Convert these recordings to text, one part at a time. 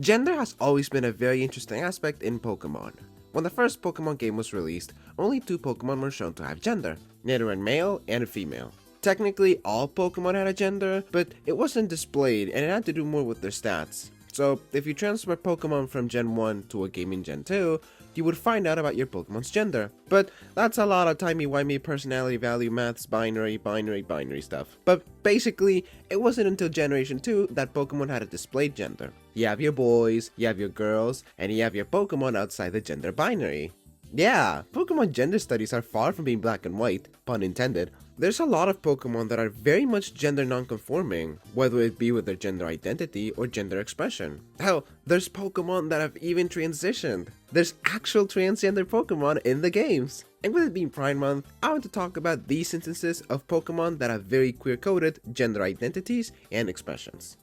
Gender has always been a very interesting aspect in Pokemon. When the first Pokemon game was released, only two Pokemon were shown to have gender, neither a male and a female. Technically, all Pokemon had a gender, but it wasn't displayed and it had to do more with their stats. So, if you transfer Pokemon from Gen 1 to a game in Gen 2, you would find out about your Pokemon's gender. But that's a lot of timey-wimey personality value maths, binary stuff. But basically, it wasn't until Generation 2 that Pokemon had a displayed gender. You have your boys, you have your girls, and you have your Pokemon outside the gender binary. Yeah, Pokemon gender studies are far from being black and white, pun intended. There's a lot of Pokemon that are very much gender non-conforming, whether it be with their gender identity or gender expression. Hell, there's Pokemon that have even transitioned. There's actual transgender Pokemon in the games. And with it being Pride Month, I want to talk about these instances of Pokemon that have very queer-coded gender identities and expressions.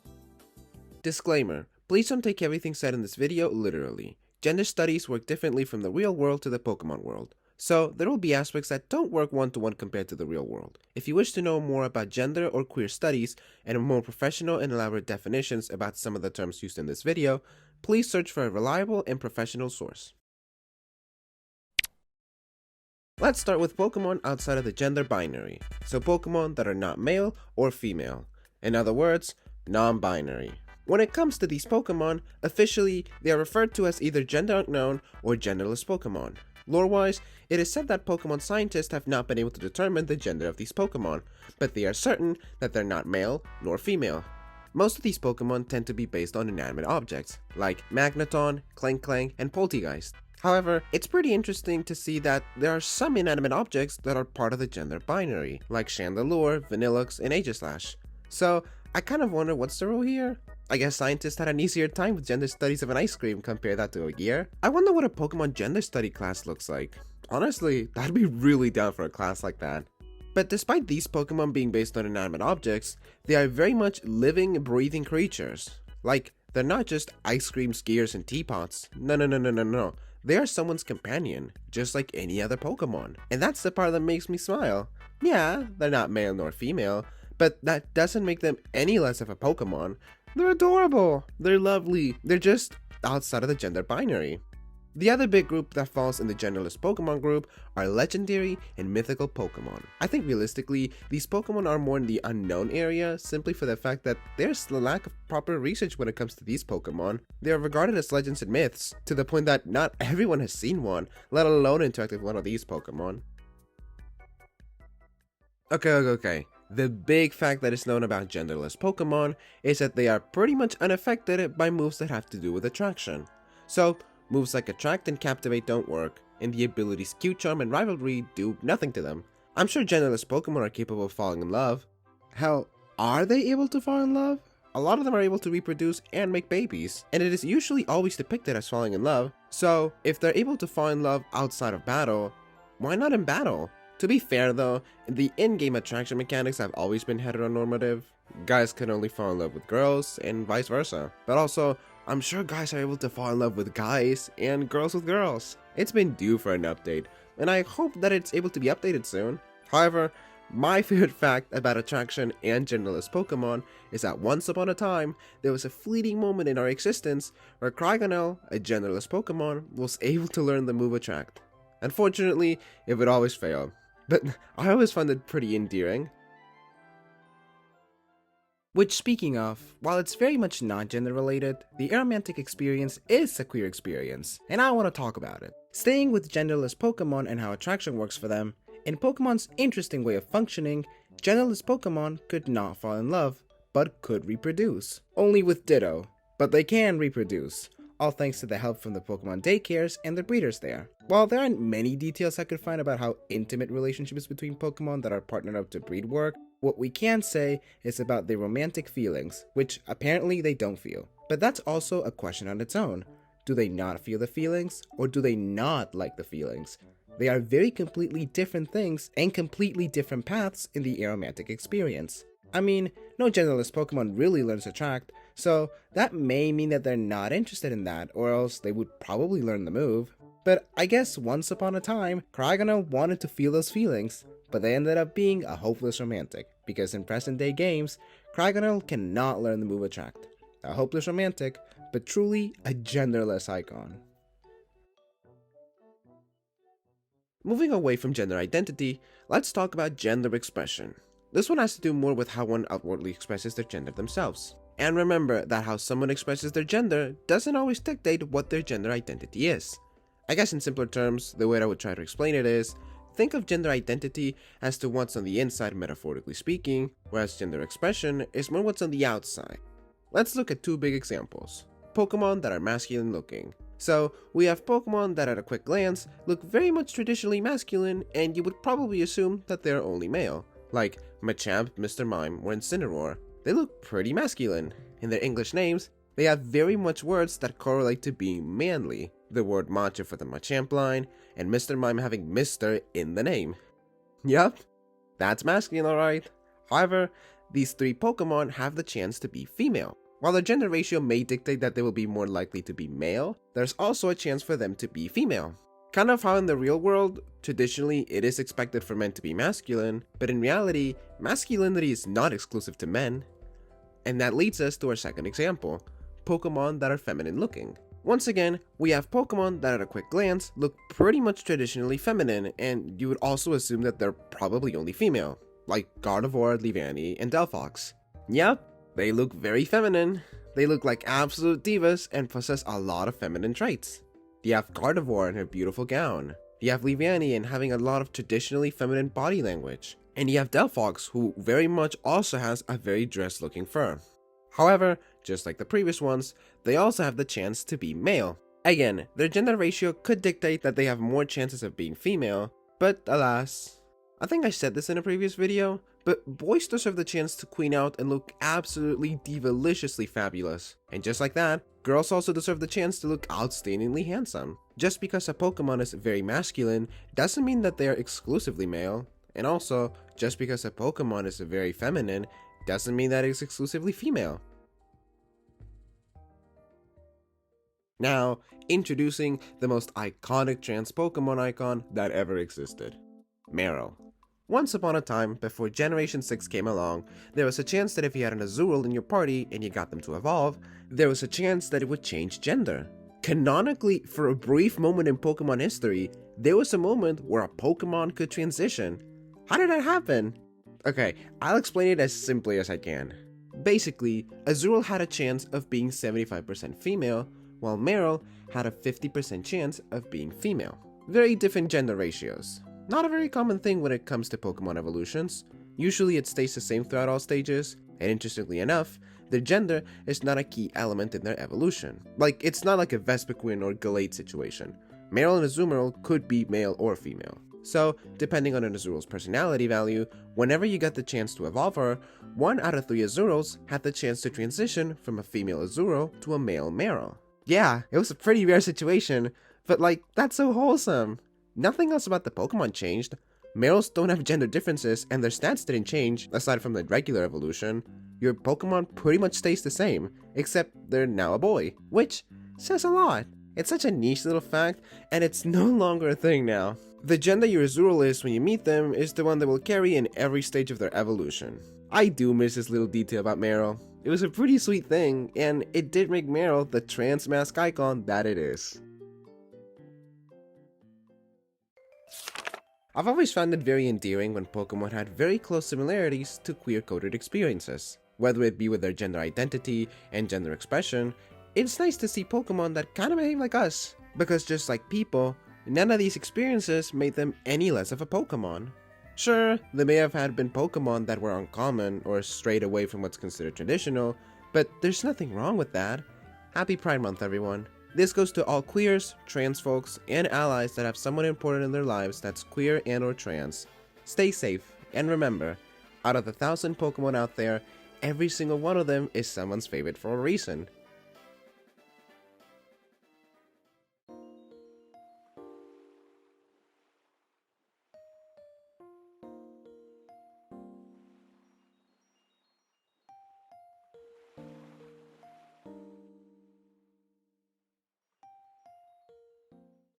Disclaimer, please don't take everything said in this video literally. Gender studies work differently from the real world to the Pokemon world, so there will be aspects that don't work one-to-one compared to the real world. If you wish to know more about gender or queer studies and more professional and elaborate definitions about some of the terms used in this video, please search for a reliable and professional source. Let's start with Pokemon outside of the gender binary, so Pokemon that are not male or female. In other words, non-binary. When it comes to these Pokemon, officially, they are referred to as either gender unknown or genderless Pokemon. Lore-wise, it is said that Pokemon scientists have not been able to determine the gender of these Pokemon, but they are certain that they're not male nor female. Most of these Pokemon tend to be based on inanimate objects, like Magneton, Clank, and Polteageist. However, it's pretty interesting to see that there are some inanimate objects that are part of the gender binary, like Chandelure, Vanillux, and Aegislash. So, I kind of wonder what's the rule here? I guess scientists had an easier time with gender studies of an ice cream compared that to a gear. I wonder what a Pokemon gender study class looks like. Honestly, I'd be really down for a class like that. But despite these Pokemon being based on inanimate objects, they are very much living, breathing creatures. Like, they're not just ice cream, skiers, and teapots. No. They are someone's companion, just like any other Pokemon. And that's the part that makes me smile. Yeah, they're not male nor female, but that doesn't make them any less of a Pokemon. They're adorable, they're lovely, they're just outside of the gender binary. The other big group that falls in the genderless Pokemon group are legendary and mythical Pokemon. I think realistically, these Pokemon are more in the unknown area simply for the fact that there's a lack of proper research when it comes to these Pokemon. They are regarded as legends and myths, to the point that not everyone has seen one, let alone interact with one of these Pokemon. Okay. The big fact that is known about genderless Pokemon is that they are pretty much unaffected by moves that have to do with attraction. So, moves like Attract and Captivate don't work, and the abilities Q-Charm and Rivalry do nothing to them. I'm sure genderless Pokemon are capable of falling in love. Hell, are they able to fall in love? A lot of them are able to reproduce and make babies, and it is usually always depicted as falling in love. So, if they're able to fall in love outside of battle, why not in battle? To be fair though, the in-game attraction mechanics have always been heteronormative. Guys can only fall in love with girls, and vice versa. But also, I'm sure guys are able to fall in love with guys, and girls with girls. It's been due for an update, and I hope that it's able to be updated soon. However, my favorite fact about attraction and genderless Pokemon is that once upon a time, there was a fleeting moment in our existence where Cryogonal, a genderless Pokemon, was able to learn the move Attract. Unfortunately, it would always fail. But I always found it pretty endearing. Which, speaking of, while it's very much not gender related, the aromantic experience is a queer experience, and I want to talk about it. Staying with genderless Pokemon and how attraction works for them, in Pokemon's interesting way of functioning, genderless Pokemon could not fall in love, but could reproduce. Only with Ditto, but they can reproduce, all thanks to the help from the Pokemon daycares and the breeders there. While there aren't many details I could find about how intimate relationships between Pokemon that are partnered up to breed work, what we can say is about their romantic feelings, which apparently they don't feel. But that's also a question on its own. Do they not feel the feelings, or do they not like the feelings? They are very completely different things and completely different paths in the aromantic experience. I mean, no genderless Pokemon really learns Attract, so that may mean that they're not interested in that, or else they would probably learn the move. But I guess once upon a time, Cryogonal wanted to feel those feelings, but they ended up being a hopeless romantic, because in present day games, Cryogonal cannot learn the move Attract. A hopeless romantic, but truly a genderless icon. Moving away from gender identity, let's talk about gender expression. This one has to do more with how one outwardly expresses their gender themselves. And remember that how someone expresses their gender doesn't always dictate what their gender identity is. I guess in simpler terms, the way I would try to explain it is, think of gender identity as to what's on the inside metaphorically speaking, whereas gender expression is more what's on the outside. Let's look at two big examples. Pokemon that are masculine looking. So, we have Pokemon that at a quick glance look very much traditionally masculine, and you would probably assume that they're only male. Like Machamp, Mr. Mime, or Incineroar. They look pretty masculine. In their English names, they have very much words that correlate to being manly. The word Macho for the Machamp line, and Mr. Mime having Mr. in the name. Yup, that's masculine alright. However, these three Pokemon have the chance to be female. While their gender ratio may dictate that they will be more likely to be male, there's also a chance for them to be female. Kind of how in the real world, traditionally it is expected for men to be masculine, but in reality, masculinity is not exclusive to men. And that leads us to our second example, Pokemon that are feminine looking. Once again, we have Pokemon that at a quick glance look pretty much traditionally feminine, and you would also assume that they're probably only female, like Gardevoir, Leavanny, and Delphox. Yep, they look very feminine. They look like absolute divas and possess a lot of feminine traits. You have Gardevoir in her beautiful gown. You have Leavanny in having a lot of traditionally feminine body language. And you have Delphox, who very much also has a very dressed looking fur. However, just like the previous ones, they also have the chance to be male. Again, their gender ratio could dictate that they have more chances of being female, but alas. I think I said this in a previous video, but boys deserve the chance to queen out and look absolutely divaliciously fabulous. And just like that, girls also deserve the chance to look outstandingly handsome. Just because a Pokemon is very masculine doesn't mean that they are exclusively male. And also, just because a Pokemon is very feminine doesn't mean that it's exclusively female. Now, introducing the most iconic trans Pokemon icon that ever existed, Marill. Once upon a time, before Generation 6 came along, there was a chance that if you had an Azurill in your party and you got them to evolve, there was a chance that it would change gender. Canonically, for a brief moment in Pokemon history, there was a moment where a Pokemon could transition. How did that happen? Okay, I'll explain it as simply as I can. Basically, Azurill had a chance of being 75% female, while Marill had a 50% chance of being female. Very different gender ratios. Not a very common thing when it comes to Pokemon evolutions. Usually it stays the same throughout all stages, and interestingly enough, their gender is not a key element in their evolution. Like, it's not like a Vespiquen or Gallade situation. Marill and Azumarill could be male or female. So, depending on an Azurill's personality value, whenever you got the chance to evolve her, 1 out of 3 Azurills had the chance to transition from a female Azurill to a male Marill. Yeah, it was a pretty rare situation, but like, that's so wholesome. Nothing else about the Pokemon changed. Marills don't have gender differences and their stats didn't change aside from the regular evolution. Your Pokemon pretty much stays the same, except they're now a boy, which says a lot. It's such a niche little fact, and it's no longer a thing now. The gender your Azurill is when you meet them is the one they will carry in every stage of their evolution. I do miss this little detail about Marill. It was a pretty sweet thing, and it did make Marill the trans mask icon that it is. I've always found it very endearing when Pokemon had very close similarities to queer-coded experiences. Whether it be with their gender identity and gender expression, it's nice to see Pokemon that kind of behave like us. Because just like people, none of these experiences made them any less of a Pokemon. Sure, there may have had been Pokemon that were uncommon or strayed away from what's considered traditional, but there's nothing wrong with that. Happy Pride Month, everyone. This goes to all queers, trans folks, and allies that have someone important in their lives that's queer and or trans. Stay safe, and remember, out of the 1,000 Pokemon out there, every single one of them is someone's favorite for a reason.